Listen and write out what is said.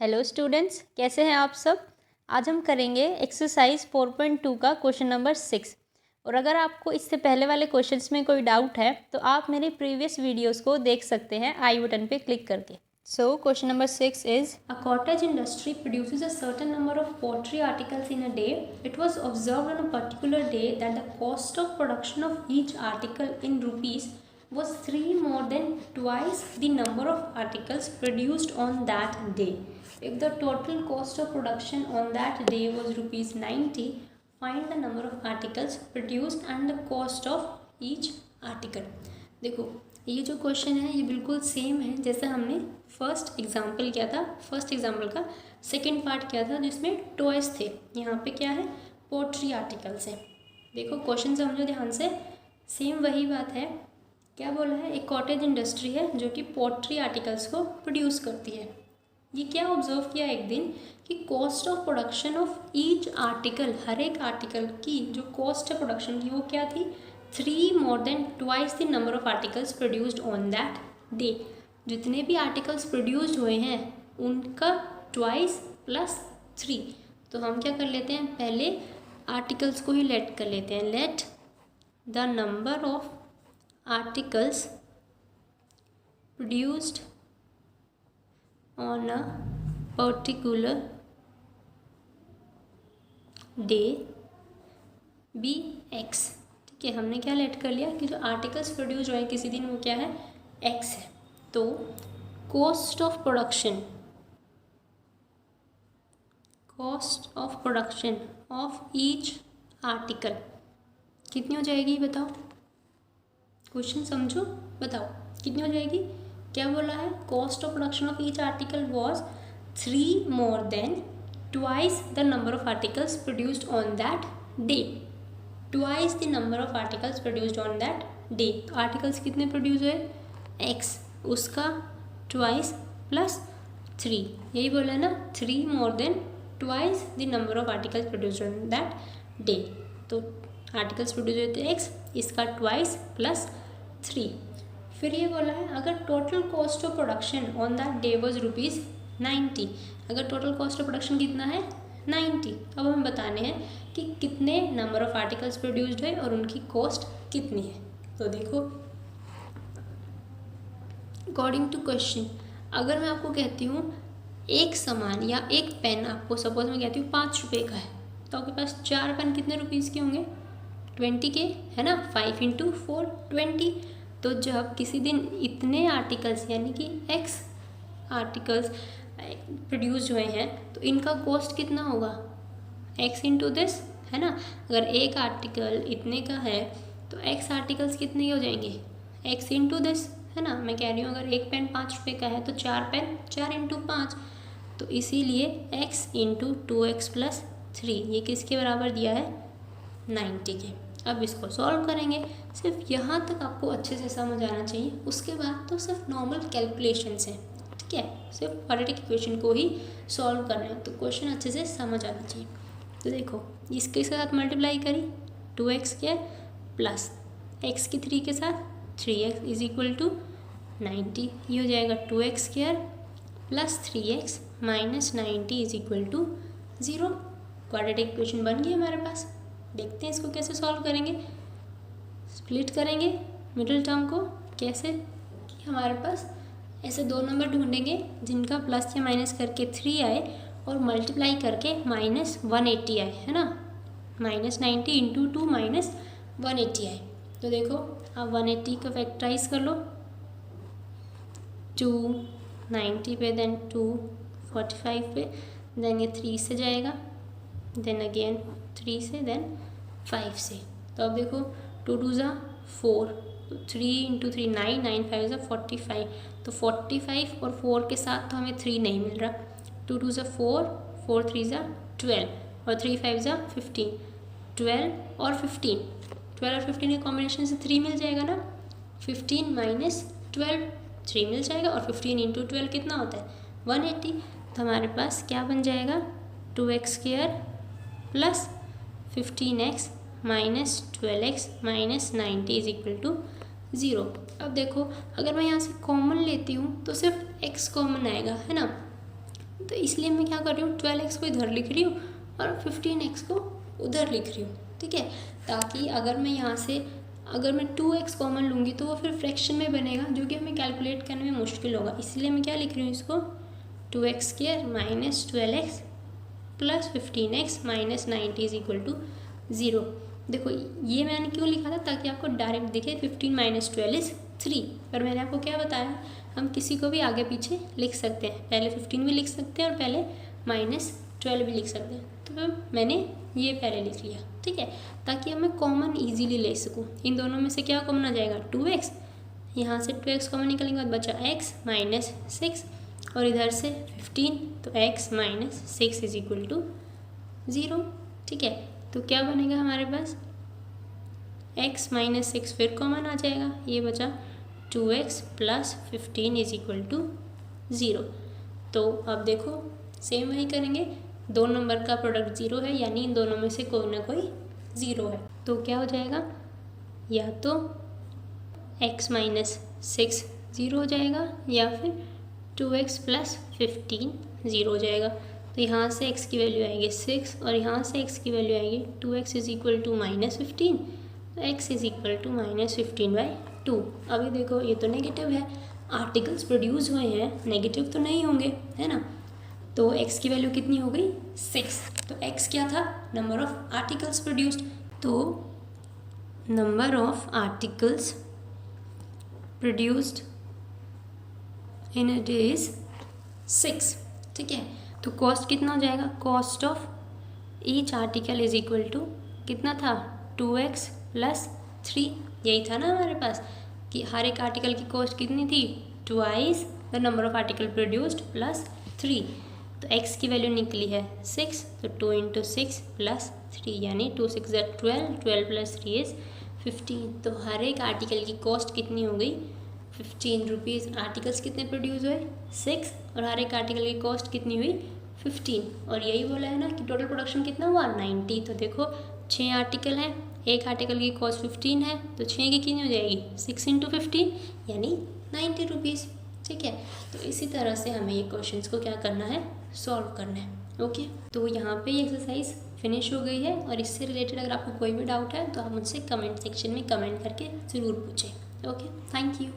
Hello students, कैसे हैं आप सब। आज हम करेंगे एक्सरसाइज 4.2 का क्वेश्चन नंबर 6। और अगर आपको इससे पहले वाले क्वेश्चंस में कोई डाउट है तो आप मेरे प्रीवियस वीडियोस को देख सकते हैं आई बटन पे क्लिक करके। So question number 6 is a cottage industry produces a certain number of poultry articles in a day. It was observed on a particular day that the cost of production of each article in rupees was 3 more than twice the number of articles produced on that day. If the total cost of production on that day was rupees 90, find the number of articles produced and the cost of each article. देखो ये जो question है ये बिल्कुल same है जैसे हमने first example किया था। फर्स्ट एग्जाम्पल का सेकेंड पार्ट किया था जिसमें टॉयज थे। यहाँ पे क्या है, पोट्री आर्टिकल्स है। देखो क्वेश्चन समझो ध्यान से, सेम वही बात है। क्या बोला है, एक कॉटेज इंडस्ट्री है जो कि पोट्री आर्टिकल्स को प्रोड्यूस करती है। ये क्या ऑब्जर्व किया एक दिन कि cost of production of each article, हर एक आर्टिकल की जो कॉस्ट है प्रोडक्शन की वो क्या थी, 3 more than twice the number of articles produced on that day। जितने भी आर्टिकल्स प्रोड्यूस्ड हुए हैं उनका ट्वाइस प्लस 3। तो हम क्या कर लेते हैं, पहले आर्टिकल्स को ही लेट कर लेते हैं। Let the number of articles produced on a particular day be x। ठीक है, हमने क्या लेट कर लिया कि जो आर्टिकल्स प्रोड्यूस हुए किसी दिन वो क्या है, x है। तो cost of production of each article कितनी हो जाएगी बताओ, क्वेश्चन समझो, बताओ कितनी हो जाएगी। क्या बोला है, cost of production of each article was 3 more than twice the number of articles produced on that day। Twice the number of articles produced on that day. तो आर्टिकल्स कितने प्रोड्यूस हुए, x, उसका ट्वाइस प्लस 3। यही बोला ना, 3 more than twice the number of articles produced on that day। तो articles produce हुए थे x, इसका ट्वाइस प्लस 3। फिर ये बोला है अगर total cost of production on that day was rupees 90। अगर टोटल कॉस्ट ऑफ प्रोडक्शन कितना है, 90। अब हमें बताने हैं कि कितने नंबर ऑफ आर्टिकल्स प्रोड्यूस्ड है और उनकी कॉस्ट कितनी है। तो देखो अकॉर्डिंग टू क्वेश्चन, अगर मैं आपको कहती हूँ एक सामान या एक पेन, आपको सपोज मैं कहती हूँ 5 रुपये का है, तो आपके पास 4 पेन कितने रुपीज़ के होंगे, 20 के, है ना। 5 × 4 20। तो जब किसी दिन इतने आर्टिकल्स यानी कि x आर्टिकल्स प्रोड्यूस हुए हैं तो इनका कॉस्ट कितना होगा, x × दिस, है ना। अगर एक आर्टिकल इतने का है तो x आर्टिकल्स कितने हो जाएंगे, x × दिस, है ना। मैं कह रही हूँ अगर एक पेन 5 रुपये का है तो 4 पेन 4 × 5, तो इसीलिए x × 2x + 3 ये किसके बराबर दिया है, 90 के। अब इसको सॉल्व करेंगे। सिर्फ यहाँ तक आपको अच्छे से समझ आना चाहिए, उसके बाद तो सिर्फ नॉर्मल कैलकुलेशंस हैं। ठीक है, सिर्फ क्वाड्रेटिक इक्वेशन को ही सॉल्व करना है, तो क्वेश्चन अच्छे से समझ आना चाहिए। तो देखो इसके साथ मल्टीप्लाई करी 2x² प्लस x की 3 के साथ 3x = 90। ये हो जाएगा 2x² plus 3x minus 90 = 0। Quadratic equation बन गई हमारे पास। देखते हैं इसको कैसे सॉल्व करेंगे। स्प्लिट करेंगे मिडिल टर्म को कैसे, कि हमारे पास ऐसे दो नंबर ढूंढेंगे जिनका प्लस या माइनस करके 3 आए और मल्टीप्लाई करके -180 आए, है ना। -90 × 2 -180 आए। तो देखो आप 180 का फैक्टराइज कर लो, 2 90 पे, देन 2 45 पे, देन ये 3 से जाएगा, देन अगेन 3 से, देन 5 से। तो अब देखो 2 × 2 = 4, तो 3 × 3 9, 9 × 5 = 45। तो 45 और 4 के साथ तो हमें 3 नहीं मिल रहा। 2 × 2 = 4, 4 × 3 = 12 और 3 × 5 = 15। 12 और 15, 12 और 15 के कॉम्बिनेशन से 3 मिल जाएगा ना। 15 - 12 3 मिल जाएगा, और 15 × 12 कितना होता है, 180। तो हमारे पास क्या बन जाएगा, 2x² plus 15x minus 12x minus 90 = 0। अब देखो अगर मैं यहाँ से कॉमन लेती हूँ तो सिर्फ x कॉमन आएगा, है ना। तो इसलिए मैं क्या कर रही हूँ, 12x को इधर लिख रही हूँ और 15x को उधर लिख रही हूँ, ठीक है। ताकि अगर मैं यहाँ से अगर मैं 2x कॉमन लूँगी तो वो फिर फ्रैक्शन में बनेगा, जो कि हमें कैलकुलेट करने में मुश्किल होगा। इसलिए मैं क्या लिख रही हूँ इसको, 2x² minus 12x plus 15x minus 90 is equal to 0। देखो ये मैंने क्यों लिखा था, ताकि आपको डायरेक्ट दिखे 15 माइनस 12 इज 3। पर मैंने आपको क्या बताया, हम किसी को भी आगे पीछे लिख सकते हैं, पहले 15 भी लिख सकते हैं और पहले माइनस 12 भी लिख सकते हैं। तो फिर मैंने ये पहले लिख लिया, ठीक है, ताकि अब मैं कॉमन ईजीली ले सकूँ। इन दोनों में से क्या कॉमन आ जाएगा, 2x, यहाँ से 2x कॉमन निकलने के बाद बचा x माइनस 6 और इधर से 15, तो x minus 6 is equal to 0, ठीक है। तो क्या बनेगा हमारे पास, x माइनस 6 फिर कॉमन आ जाएगा, ये बचा 2x plus 15 is equal to 0। तो अब देखो सेम वही करेंगे, दो नंबर का प्रोडक्ट 0 है, यानी इन दोनों में से कोई ना कोई 0 है। तो क्या हो जाएगा, या तो x माइनस 6 0 हो जाएगा या फिर 2x प्लस 15 0 हो जाएगा। तो यहाँ से x की वैल्यू आएगी 6 और यहाँ से x की वैल्यू आएगी 2x is equal to minus 15, तो x is equal to minus 15/2। अभी देखो ये तो नेगेटिव है, आर्टिकल्स प्रोड्यूस हुए हैं, नेगेटिव तो नहीं होंगे, है ना। तो x की वैल्यू कितनी हो गई, 6। तो x क्या था, नंबर ऑफ आर्टिकल्स प्रोड्यूस्ड, तो number of articles produced in a day is 6, ठीक है। तो कॉस्ट कितना हो जाएगा, cost of each article is equal to कितना था, 2x प्लस 3, यही था ना हमारे पास कि हर एक आर्टिकल की कॉस्ट कितनी थी, twice the number of article produced plus 3। तो x की वैल्यू निकली है 6, तो 2 इंटू 6 प्लस 3 यानी 2 6 12, 12 प्लस 3 इज 15। तो हर एक आर्टिकल की कॉस्ट कितनी हो गई, 15 रुपीज़। आर्टिकल्स कितने प्रोड्यूस हुए, 6, और हर एक आर्टिकल की कॉस्ट कितनी हुई, 15। और यही बोला है ना कि टोटल प्रोडक्शन कितना हुआ, 90। तो देखो 6 आर्टिकल हैं, एक आर्टिकल की कॉस्ट 15 है, तो 6 की कितनी हो जाएगी, 6 इंटू 15 यानी 90 रुपीज़, ठीक है। तो इसी तरह से हमें ये क्वेश्चंस को क्या करना है, सॉल्व करना है। ओके, तो यहाँ पे ये एक्सरसाइज फिनिश हो गई है, और इससे रिलेटेड अगर आपको कोई भी डाउट है तो आप मुझसे कमेंट सेक्शन में कमेंट करके ज़रूर पूछें। Okay, thank you.